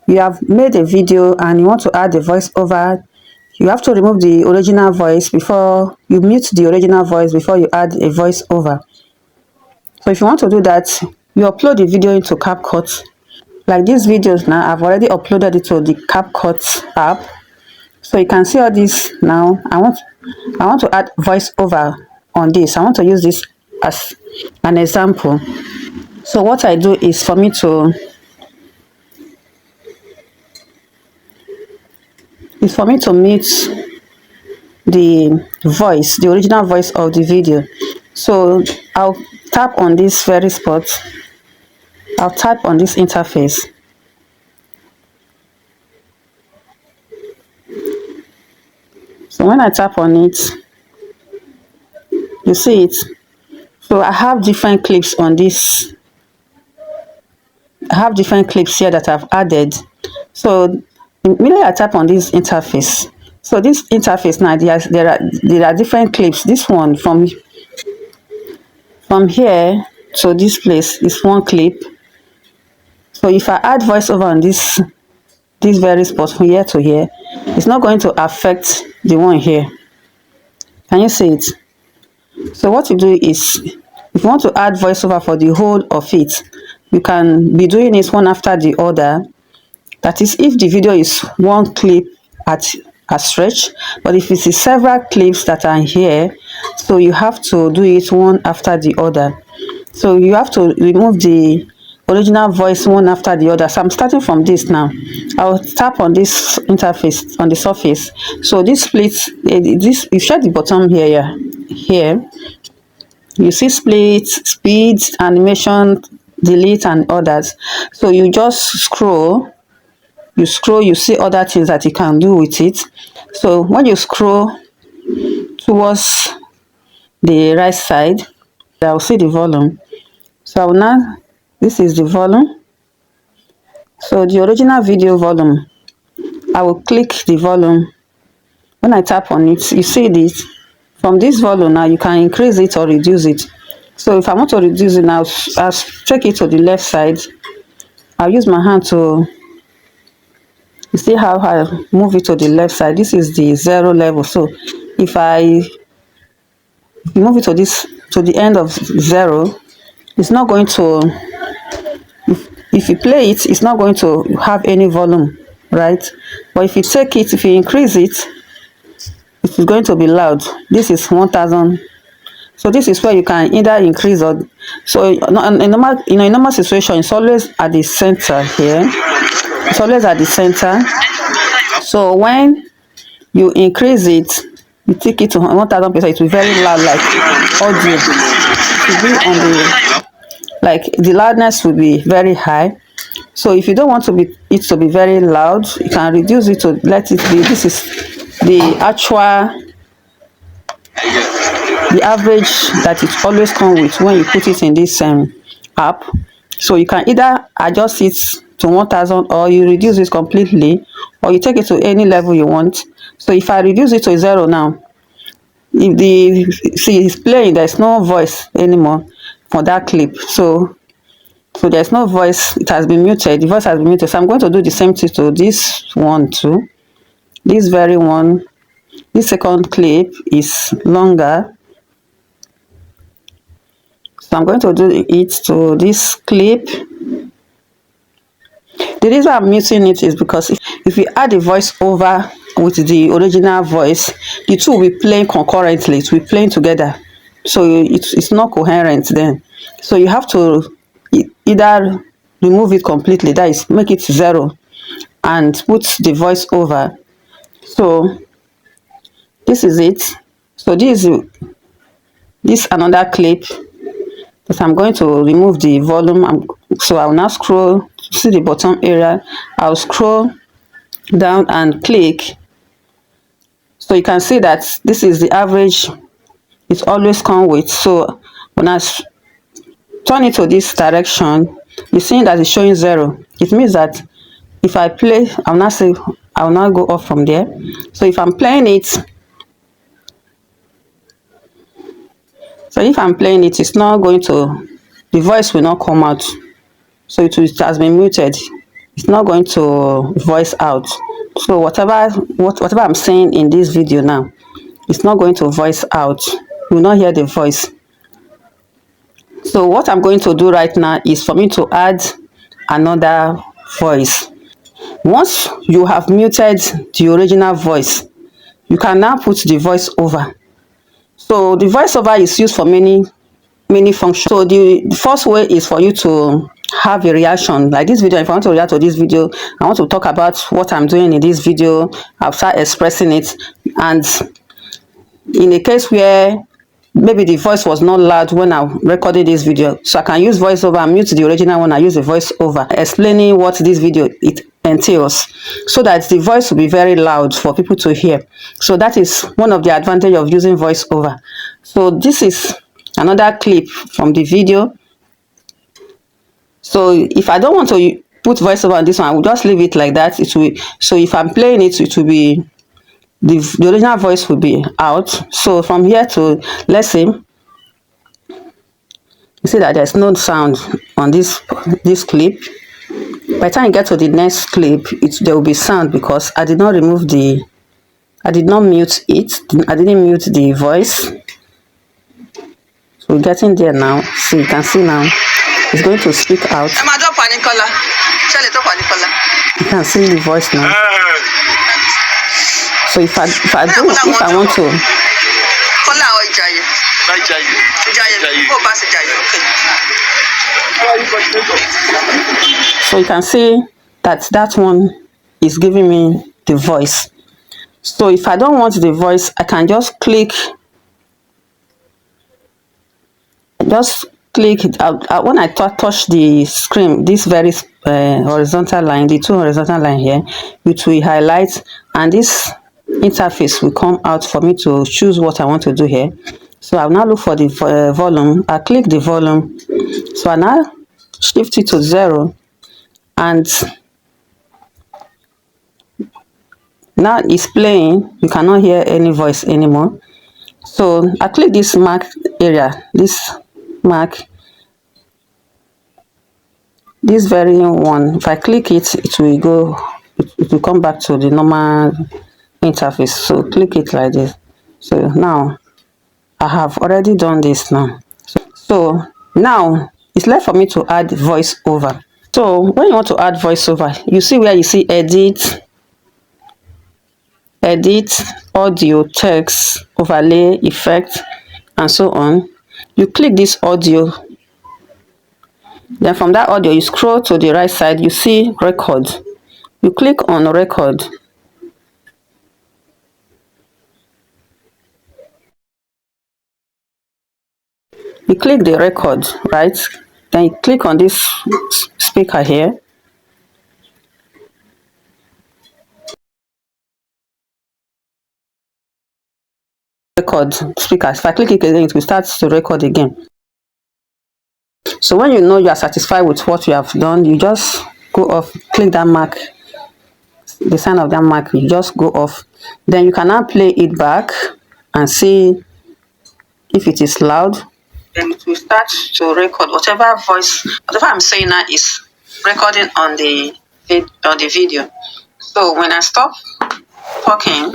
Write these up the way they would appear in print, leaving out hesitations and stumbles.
you have made a video and you want to add the voiceover, you have to remove the original voice before you mute the original voice before you add a voiceover. So if you want to do that, you upload the video into CapCut. Like these videos now, I've already uploaded it to the CapCut app. So you can see all this now. I want to add voiceover on this. I want to use this as an example. So what I do is for me to mute the voice, the original voice of the video. So I'll tap on this very spot. I'll tap on this interface. So when I tap on it, you see it. So I have different clips on this. I have different clips here that I've added. So immediately I tap on this interface. So this interface now, there are different clips. This one from here to this place is one clip. So if I add voiceover on this very spot from here to here, it's not going to affect the one here. Can you see it? So what you do is, if you want to add voiceover for the whole of it, you can be doing it one after the other. That is, if the video is one clip at a stretch, but if it is several clips that are here, so you have to do it one after the other. So you have to remove the original voice one after the other. So I'm starting from this now. I'll tap on this interface on the surface. So this splits, this, you check the bottom here, here you see split, speed, animation, delete, and others. So you just scroll, you see other things that you can do with it. So when you scroll towards the right side, I will see the volume. So I will now, this is the volume. So the original video volume, I will click the volume. When I tap on it, you see this. From this volume now, you can increase it or reduce it. So if I want to reduce it now, I'll check it to the left side. I'll use my hand to, you see how I move it to the left side. This is the 0 level. So if I move it to this, to the end of 0, it's not going to, if you play it, it's not going to have any volume, right? But if you take it, if you increase it, it's going to be loud. This is 1000. So this is where you can either increase or, so in a normal situation, it's always at the center here. It's always at the center. So when you increase it, you take it to 1000%, it will be very loud, like audio. It will be on the, like the loudness will be very high. So if you don't want it to be very loud, you can reduce it to let it be. This is the actual, the average that it always comes with when you put it in this app. So you can either adjust it to 1000, or you reduce it completely, or you take it to any level you want. So if I reduce it to 0 now, if the, see, it's playing, there's no voice anymore for that clip. So there's no voice, it has been muted, the voice has been muted. So I'm going to do the same thing to this one too. This very one, this second clip is longer. So I'm going to do it to this clip. The reason I'm muting it is because if you add a voice over with the original voice, the two will be playing concurrently, it will be playing together. So it's not coherent then. So you have to either remove it completely, that is, make it 0, and put the voice over. So this is it. So this another clip that I'm going to remove the volume. So I'll now scroll, see the bottom area. I'll scroll down and click. So you can see that this is the average it always comes with. So when I turn it to this direction, you're seeing that it's showing 0. It means that if I play, I'll now go off from there. So if I'm playing it, it's not going to, the voice will not come out. So it has been muted. It's not going to voice out. So whatever I'm saying in this video now, it's not going to voice out. You will not hear the voice. So what I'm going to do right now is for me to add another voice. Once you have muted the original voice, you can now put the voice over. So the voiceover is used for many functions. So the first way is for you to have a reaction like this video. If I want to react to this video, I want to talk about what I'm doing in this video, I'll start expressing it. And in a case where maybe the voice was not loud when I recorded this video, so I can use voiceover and mute the original one. I use a voiceover explaining what this video it entails, so that the voice will be very loud for people to hear. So that is one of the advantages of using voiceover. So this is another clip from the video. So if I don't want to put voiceover on this one, I will just leave it like that. It will. So if I'm playing it, it will be the original voice will be out. So from here to, let's say, you see that there's no sound on this clip. By the time you get to the next clip, there will be sound because I did not remove I did not mute it. I didn't mute the voice. So we're getting there now. So you can see now it's going to speak out. You can see the voice now. So if I want to, so you can see that one is giving me the voice. So if I don't want the voice, I can just click when I touch the screen, this very horizontal line, the two horizontal line here, which will highlight, and this interface will come out for me to choose what I want to do here. So I'll now look for the volume. I click the volume, so I now shift it to 0, and now it's playing. You cannot hear any voice anymore. So I click this mark area, this mark, this very one. If I click it, it will come back to the normal interface. So click it like this. So now I have already done this now. So now it's left for me to add voiceover. So when you want to add voiceover, you see where you see edit, audio, text, overlay, effect, and so on. You click this audio. Then from that audio, you scroll to the right side, you see record. You click on record. You click the record, right? Then you click on this speaker here. Record speaker. If I click it again, it will start to record again. So when you know you are satisfied with what you have done, you just go off, click that mark, the sign of that mark, you just go off. Then you can now play it back and see if it is loud. Then it will start to record whatever I'm saying now is recording on the video. So when I stop talking,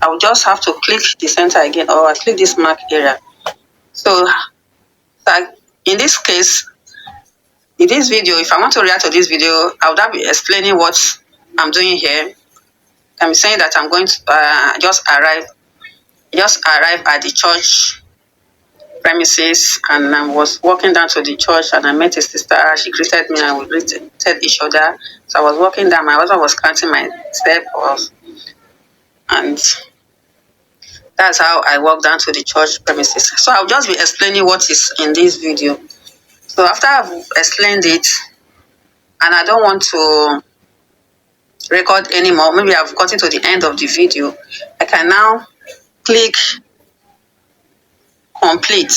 I will just have to click the center again, or I click this mark area. So like in this case, in this video, if I want to react to this video, I would be explaining what I'm doing here. I'm saying that I'm going to just arrive at the church premises, and I was walking down to the church, and I met a sister. She greeted me, and we greeted each other. So I was walking down. My husband was counting my steps, and that's how I walked down to the church premises. So I'll just be explaining what is in this video. So after I've explained it, and I don't want to record anymore, maybe I've gotten to the end of the video, I can now click complete.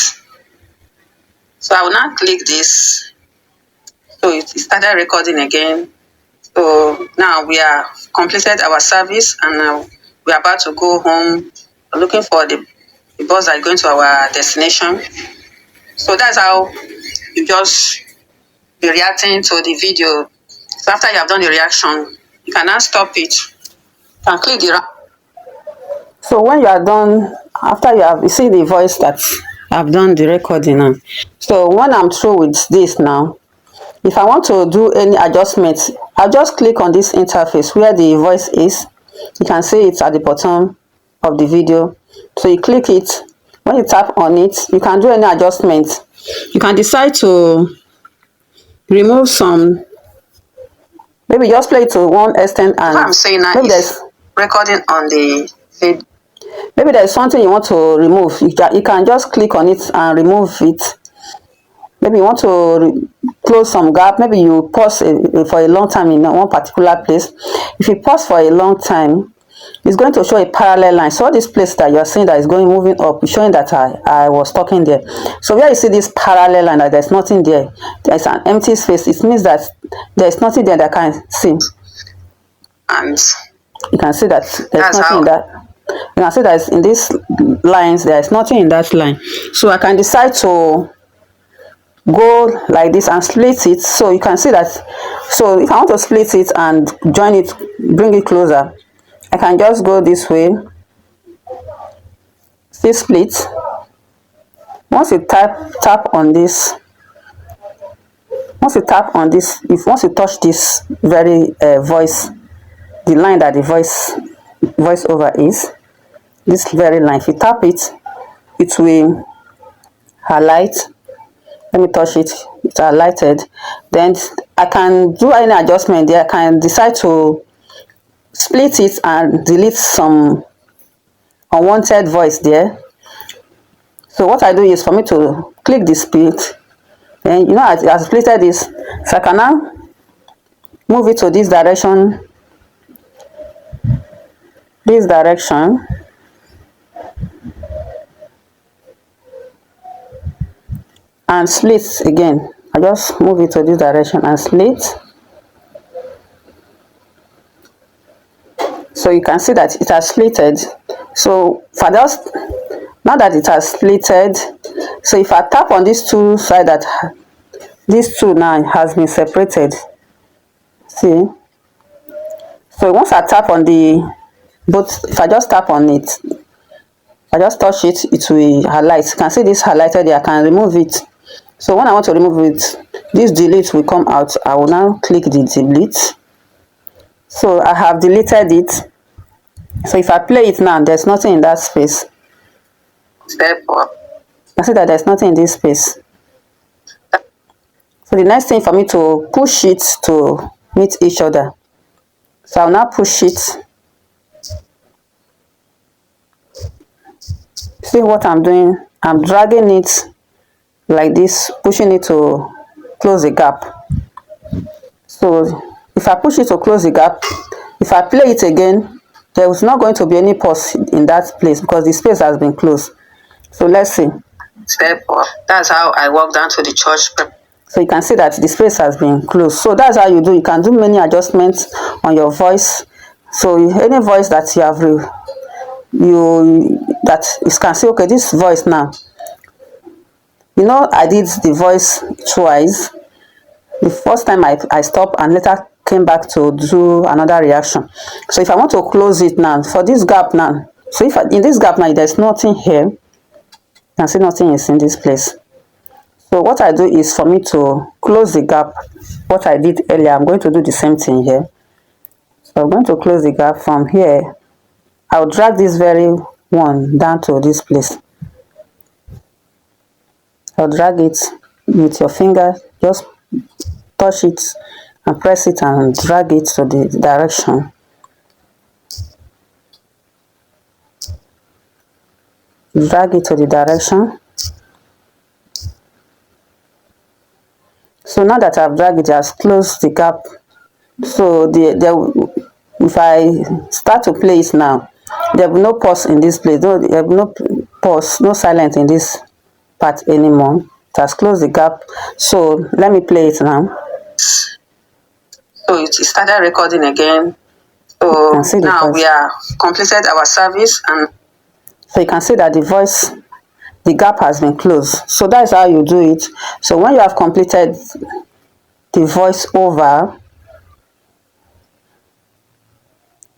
So I will now click this. So it started recording again. So now we are completed our service, and now we are about to go home. We're looking for the bus that is going to our destination. So that's how you just be reacting to the video So after you have done the reaction, you can now stop it. You can click the. So when you are done, after you see the voice that I've done the recording now. So when I'm through with this now, if I want to do any adjustment, I'll just click on this interface where the voice is. You can see it at the bottom of the video. So you click it. When you tap on it, you can do any adjustment. You can decide to remove some, maybe just play it to one extent, and what I'm saying now maybe there's recording on the feed. Maybe there's something you want to remove. You can just click on it and remove it. Maybe you want to close some gap. Maybe you pause for a long time in one particular place. If you pause for a long time, it's going to show a parallel line. So this place that you're seeing that is going moving up is showing that I was talking there. So where you see this parallel line that there's nothing there, there's an empty space. It means that there's nothing there that I can see. And you can see that there's nothing in that. You can see that in these lines, there's nothing in that line. So I can decide to go like this and split it. So you can see that. So if I want to split it and join it, bring it closer, I can just go this way. See split. Once you tap on this, once you tap on this, once you touch this very voice, the line that the voice over is, this very line, if you tap it, it will highlight. Let me touch it. It's highlighted. Then I can do any adjustment there. I can decide to split it and delete some unwanted voice there. So what I do is for me to click the split. Then you know I splitted this. So I can now move it to this direction. This direction. And split again. I just move it to this direction and split. So you can see that it has splitted. So for just now that it has splitted, so if I tap on these two sides, that these two now has been separated. See? So once I tap on the both, if I just tap on it, I just touch it, it will highlight. You can see this highlighted there. I can remove it. So when I want to remove it, this delete will come out. I will now click the delete. So I have deleted it. So if I play it now, there's nothing in that space. Therefore, I see that there's nothing in this space. So the next thing for me to push it to meet each other. So I'll now push it. See what I'm doing? I'm dragging it like this, pushing it to close the gap. So if I push it to close the gap, if I play it again, there is not going to be any pause in that place because the space has been closed. So let's see. Therefore, that's how I walk down to the church. So you can see that the space has been closed. So that's how you do. You can do many adjustments on your voice. So any voice that you have, you can say, okay, this voice now. You know, I did the voice twice. The first time I stopped and later came back to do another reaction. So if I want to close it now, for this gap now, so if in this gap now, there's nothing here, you can see nothing is in this place. So what I do is for me to close the gap, what I did earlier, I'm going to do the same thing here. So I'm going to close the gap from here. I'll drag this very one down to this place. I'll drag it with your finger, just touch it and press it and drag it to the direction. Drag it to the direction. So now that I've dragged it, I've closed the gap. So if I start to play it now, there will be no pause in this place. There will be no pause, no silence in this part anymore. It has closed the gap. So let me play it now. So it started recording again. So now we are completed our service, and so you can see that the gap has been closed. So that's how you do it. So when you have completed the voice over,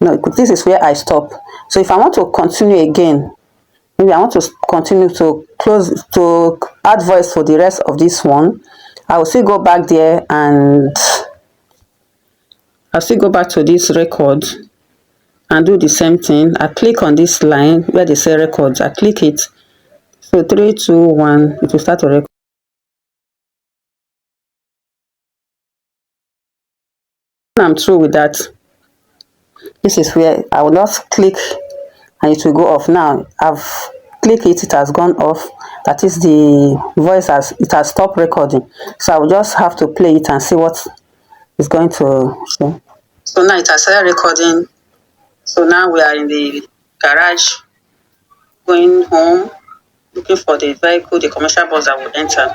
No, this is where I stop. So if I want to continue again, maybe I want to continue to close to add voice for the rest of this one, I will still go back there and I'll still go back to this record and do the same thing. I click on this line where they say records. I click it. So 3, 2, 1, it will start to record. When I'm through with that, this is where I will just click and it will go off. Now I've clicked it, it has gone off. That is, the voice has stopped recording. So I will just have to play it and see what is going to show. So now it has started recording. So now we are in the garage, going home, looking for the vehicle, the commercial bus that will enter,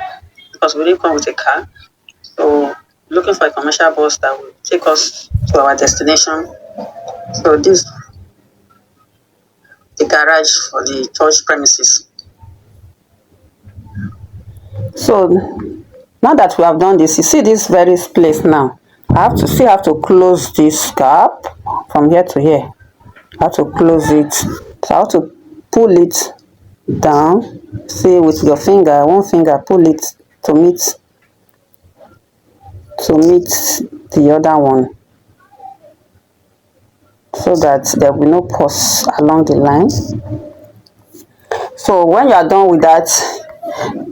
because we didn't come with a car. So looking for a commercial bus that will take us to our destination. So this the garage for the church premises. So now that we have done this, you see this very place now. I have to close this gap from here to here. I have to close it. So I have to pull it down. See, with your finger, one finger, pull it to meet the other one, so that there will be no pause along the line. So when you are done with that,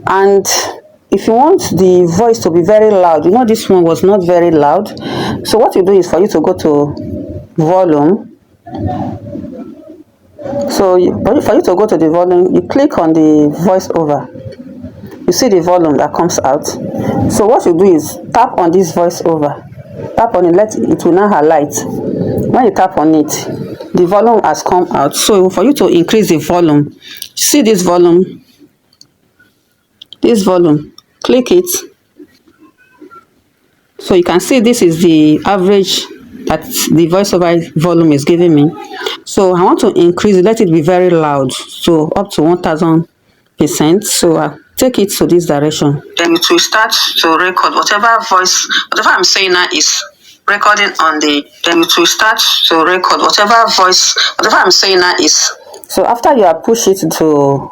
and if you want the voice to be very loud, you know this one was not very loud. So what you do is for you to go to volume. So for you to go to the volume, you click on the voiceover. You see the volume that comes out. So what you do is tap on this voiceover. Tap on it, it will now highlight. When you tap on it, the volume has come out. So for you to increase the volume, see this volume, click it. So you can see this is the average that the voiceover volume is giving me. So I want to increase it, let it be very loud, so up to 1000%. So I take it to this direction. Then it will start to record whatever I'm saying now is recording on the. Then it will start to record whatever I'm saying now is. So after you have pushed it to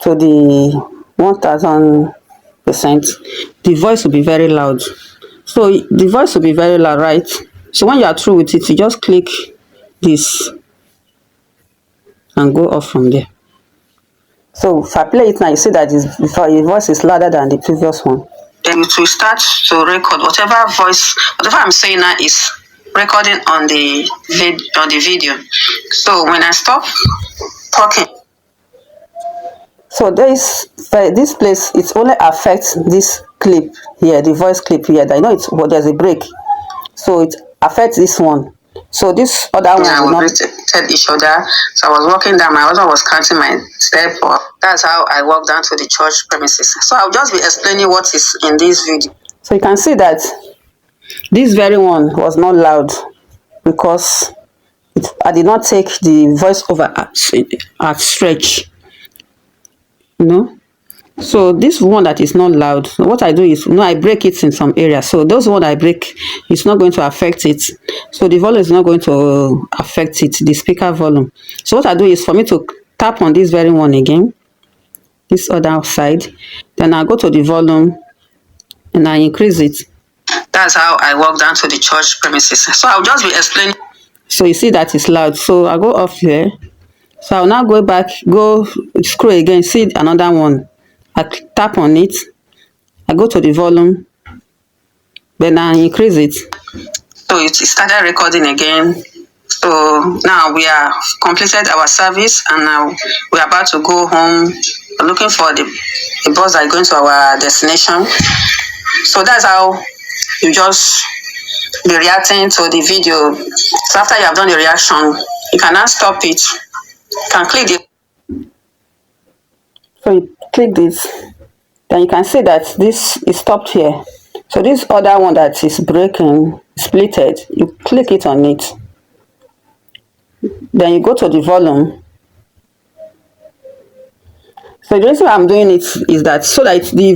the 1000%, the voice will be very loud. So the voice will be very loud, right? So when you are through with it, you just click this and go off from there. So if I play it now, you see that the voice is louder than the previous one. Then it will start to record whatever I'm saying now is recording on the video. So when I stop talking, so this place, it only affects this clip here, the voice clip here. I know there's a break, so it affects this one. So this other one will not tell each other. So I was walking down, my husband was counting my step. That's how I walked down to the church premises. So I'll just be explaining what is in this video. So you can see that this very one was not loud because I did not take the voiceover at stretch. So this one that is not loud, what I do is I break it in some areas. So those one I break, it's not going to affect it. So the volume is not going to affect it, the speaker volume. So what I do is for me to tap on this very one again, this other side, then I go to the volume and I increase it. That's how I walk down to the church premises. So I'll just be explaining. So you see that it's loud. So I go off here. So I'll now go back, go scroll again, see another one. I tap on it, I go to the volume, then I increase it. So it started recording again. So now we are completed our service and now we're about to go home. We're looking for the bus that is going to our destination. So that's how you just be reacting to the video. So after you have done the reaction, you can now stop it. You can click it. So you click this, then you can see that this is stopped here. So this other one that is breaking, splitted, you click it on it. Then you go to the volume. So the reason I'm doing it is that so that the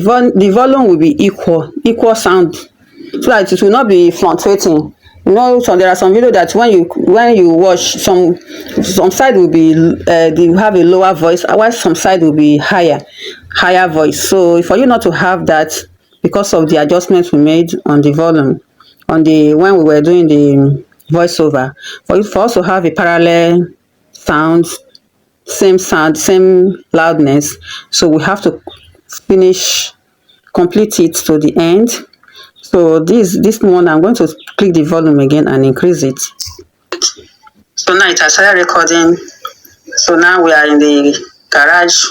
volume will be equal sound, so that it will not be fluctuating. You know, so there are some video that when you watch, some side will be you have a lower voice, while some side will be higher voice. So for you not to have that, because of the adjustments we made on the volume, on the when we were doing the voiceover, for us to have a parallel sound, same sound, same loudness. So we have to complete it to the end. So this one, I'm going to click the volume again and increase it. So now it has started recording. So now we are in the garage,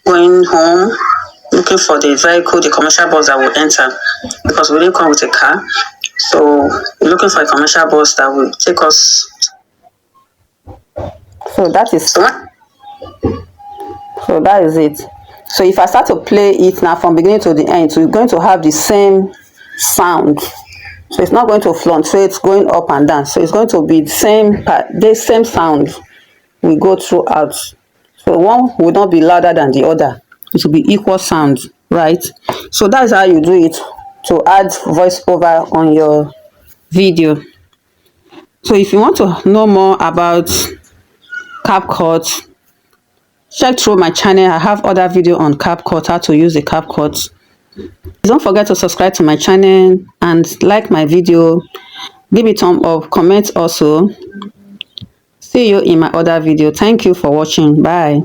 going home, looking for the vehicle, the commercial bus that will enter, because we didn't come with a car. So we're looking for a commercial bus that will take us. So that is it. So if I start to play it now from beginning to the end, so it's going to have the same sound. So it's not going to fluctuate going up and down. So it's going to be the same sound we go throughout. So one will not be louder than the other. It will be equal sound, right? So that's how you do it to add voiceover on your video. So if you want to know more about CapCut, check through my channel. I have other video on CapCut, how to use the CapCut. Don't forget to subscribe to my channel and like my video. Give it thumb up, comment also. See you in my other video. Thank you for watching. Bye.